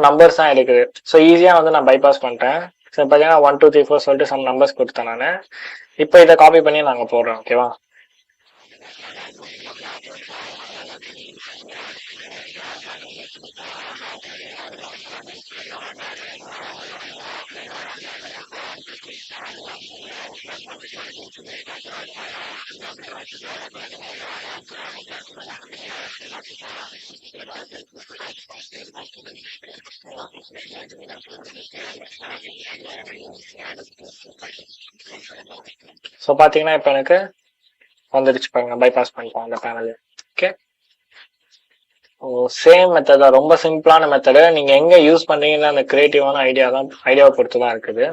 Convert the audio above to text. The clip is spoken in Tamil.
நம்பர்ஸ் தான் இருக்குது. ஸோ ஈஸியா வந்து நான் பைபாஸ் பண்ணிட்டேன். ஸோ பார்த்தீங்கன்னா 1 2 3 4 சொல்லிட்டு சம் நம்பர்ஸ் கொடுத்தேன் நான். இப்போ இதை காப்பி பண்ணி நாங்கள் போடுறோம். ஓகேவா? ஸோ பார்த்தீங்கன்னா இப்போ எனக்கு வந்துடுச்சு பாருங்க, பைபாஸ் பண்ணிட்டோம் அந்த பேனல். ஓகே, சேம் மெத்தட் தான், ரொம்ப சிம்பிளான மெத்தடு. நீங்க எங்க யூஸ் பண்றீங்கன்னா அந்த கிரியேட்டிவான ஐடியாவை பொறுத்து தான் இருக்குது.